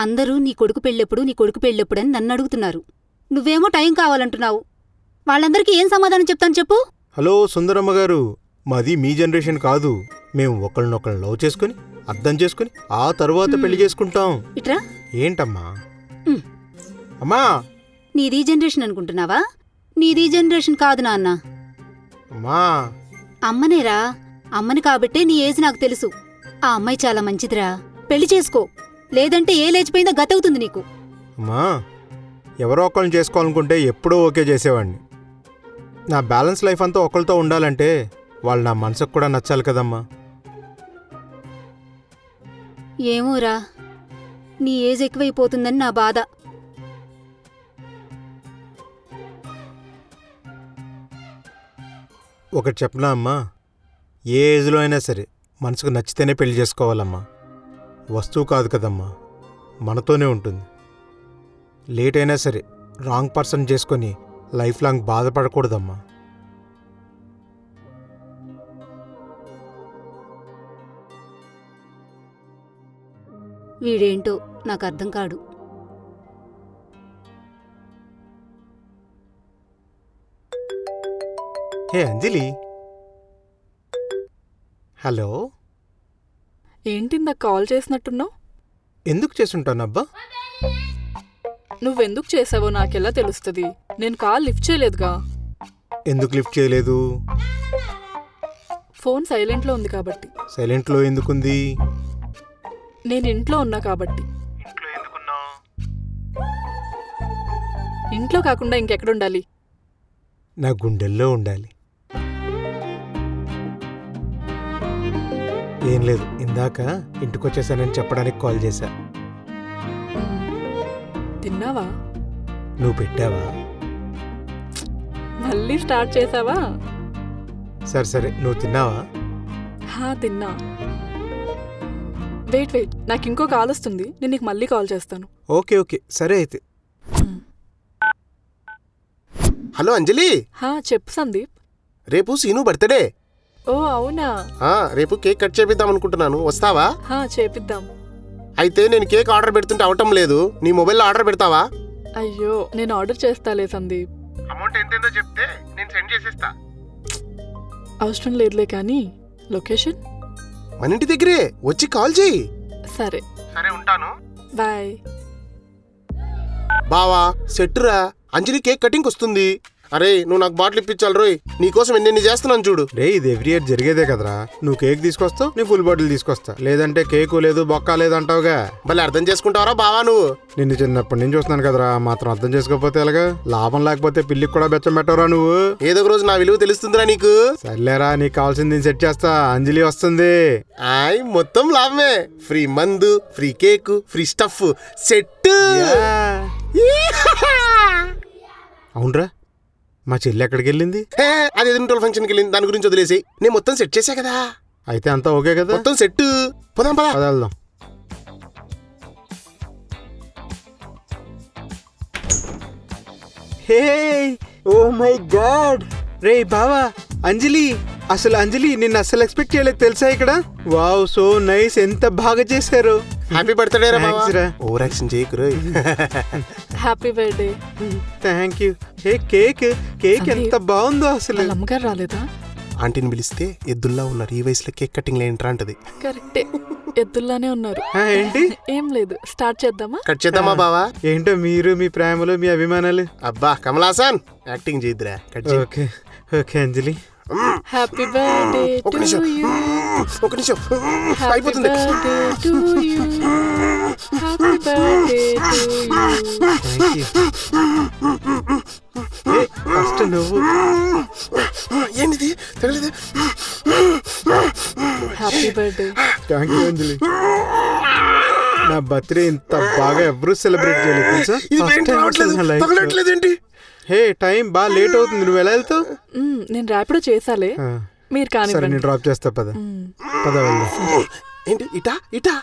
అందరూ నీ కొడుకు పెళ్ళెప్పుడని నన్నడుగుతున్నారు. నువ్వేమో టైం కావాలంటున్నావు. వాళ్ళందరికీ ఏం సమాధానం చెప్తాను చెప్పు? హలో సుందరమ్మ గారు, మాది మీ జనరేషన్ కాదు. మేము ఒకళ్ళనొకళ్ళని లవ్ చేసుకుని అర్థం చేసుకుని ఆ తరువాత పెళ్లి చేసుకుంటాం. ఇట్రా. ఏంటమ్మా? అమ్మా, నీదీ జనరేషన్ అనుకుంటున్నావా? నీదీ జనరేషన్ కాదు నాన్న. అమ్మా, అమ్మనేరా. అమ్మని కాబట్టే నీ ఏజ్ నాకు తెలుసు. ఆ అమ్మాయి చాలా మంచిదిరా, పెళ్లి చేసుకో. లేదంటే ఏ లేచిపోయిందో గతవుతుంది నీకు. అమ్మా, ఎవరో ఒకళ్ళని చేసుకోవాలనుకుంటే ఎప్పుడో ఓకే చేసేవాడిని. నా బ్యాలెన్స్ లైఫ్ అంతా ఒకరితో ఉండాలంటే వాళ్ళు నా మనసుకు కూడా నచ్చాలి కదమ్మా. ఏమోరా, నీ ఏజ్ ఎక్కువైపోతుందని నా బాధ. ఒకటి చెప్పనా అమ్మా, ఏ ఏజ్లో అయినా సరే మనసుకు నచ్చితేనే పెళ్లి చేసుకోవాలమ్మా. వస్తువు కాదు కదమ్మా, మనతోనే ఉంటుంది. లేట్ అయినా సరే రాంగ్ పర్సన్ చేసుకొని లైఫ్ లాంగ్ బాధపడకూడదమ్మా. వీడేంటో నాకు అర్థం కాడు. హే అంజలి. హలో. ఏంటి నాకు కాల్ చేసినట్టున్నావు? ఎందుకు చేసుంటానబ్బా? నువ్వెందుకు చేసావో నాకెలా తెలుస్తుంది? నేను కాల్ లిఫ్ట్ చేయలేదుగా. ఎందుకు లిఫ్ట్ చేయలేదు? ఫోన్ సైలెంట్లో ఉంది కాబట్టి. సైలెంట్లో ఎందుకుంది? నేను ఇంట్లో ఉన్నా కాబట్టి. ఇంట్లో కాకుండా ఇంకెక్కడుండాలి? నా గుండెల్లో ఉండాలి. ఏం లేదు, ఇందాక ఇంటికొచ్చేసానని చెప్పడానికి కాల్ చేశా. తిన్నావా? నువ్వు పెట్టావా? మళ్ళీ స్టార్ట్ చేసావా? సరే సరే, నువ్వు తిన్నావా? తిన్నా. వెయిట్ నాకు ఇంకో కాల్ వస్తుంది, నేను నీకు మళ్ళీ కాల్ చేస్తాను. ఓకే ఓకే, సరే అయితే. హలో అంజలి. చెప్పు సందీప్. రేపు సీను బర్త్డే. ఓ అవునా? రేపు కేక్ కట్ చేపిద్దాం అనుకుంటున్నాను, వస్తావా? చేపిద్దాం. అయితే నేను కేక్ ఆర్డర్ పెడుతుంటే అవటం లేదు, నీ మొబైల్లో ఆర్డర్ పెడతావా? అయ్యో, నేను ఆర్డర్ చేస్తాలే సందీప్. అమౌంట్ ఎంతేందో చెప్తే నేను సెండ్ చేసేస్తా. అవసరం లేదులే కానీ లొకేషన్ మన ఇంటి దగ్గరే, వచ్చి కాల్ చేయి. సరే సరే, ఉంటాను. బాయ్. బావా సెట్టురా, అంజలి కేక్ కటింగ్ వస్తుంది. అరే నువ్వు నాకు బాటిల్ ఇప్పించాలి రోయ్, నీకోసం ఎన్ని చేస్తున్నాను చూడు. రే, ఇది ఎవ్రీ ఇయర్ జరిగేదే కదరా. నువ్వు కేక్ తీసుకొస్తావు, నీ ఫుల్ బాటిల్ తీసుకొస్తా. లేదంటే కేకు లేదు బొక్క లేదు అంటావుగా. భలే అర్థం చేసుకుంటావరా బావా నువ్వు. నిన్ను చిన్నప్పటి నుంచి చూస్తున్నాను కదరా, మాత్రం అర్థం చేసుకోకపోతే ఎలాగా? లాభం లేకపోతే పిల్లికి కూడా బెచ్చం పెట్టవరా నువ్వు. ఏదో ఒక రోజు నా విలువ తెలుస్తుందిరా నీకు. సర్లేరా, నీకు కావాల్సింది నేను సెట్ చేస్తా. అంజలి వస్తుంది. మొత్తం లాభమే. ఫ్రీ మందు, free cake, free stuff, set. అవునరా, మా చెల్లి ఎక్కడికి వెళ్ళింది? అది ఎదురు ఫంక్షన్కి వెళ్ళింది, దాని గురించి వదిలేసి. నేను మొత్తం సెట్ చేసా కదా. అయితే అంతా ఓకే కదా? మొత్తం సెట్. పోదాం పదా. వెళ్దాం. హే, ఓ మై గాడ్. రే బావా, అంజలి. అసలు అంజలి నిన్ను అసలు ఎక్స్పెక్ట్ చేయలేదు తెలుసా ఇక్కడ. Wow, so nice. ఎంత బాగా చేశారు. హ్యాపీ బర్త్డే రా. ఓవర్ యాక్షన్ చేయకు రోయ్. Happy birthday. Thank you. Hey, cake ఎంత బాగుందో అసలు. అమ్మగారు రాలేదా? ఆంటీని పిలిస్తే ఎద్దుల్లా ఉన్నారు, ఈ వయసులో కేక్ కటింగ్ ఏంట్రా అంటది. కరెక్టే, ఎద్దుల్లానే ఉన్నారు. ఏంటి? ఏం లేదు, స్టార్ట్ చేద్దామా? కట్ చేద్దామా బావా? ఏంటో మీరు, మీ ప్రేమలు, మీ అభిమానాలు. అబ్బా కమలాసన్, యాక్టింగ్ చేద్దురా. Okay okay Anjali. Happy birthday ఒక నిమిషం, ఒక నిమిషం అయిపోతుంది. ఫస్ట్ నువ్వు. ఏంటిది తగలేదు? Happy birthday. Thank you Anjali. నా బర్త్డే ఇంత బాగా ఎవరు సెలబ్రేట్ చేయలేదు తెలుసా. తగలట్లేదేంటి? హే, టైం బాగా లేట్ అవుతుంది, నువ్వు ఎలా వెళ్తావు? నేను ర్యాపిడో చేసాలే, మీరు కానీ. సరే, నేను డ్రాప్ చేస్తా. పద పద వెళ్దాం. ఏంటి ఇటా ఇటా?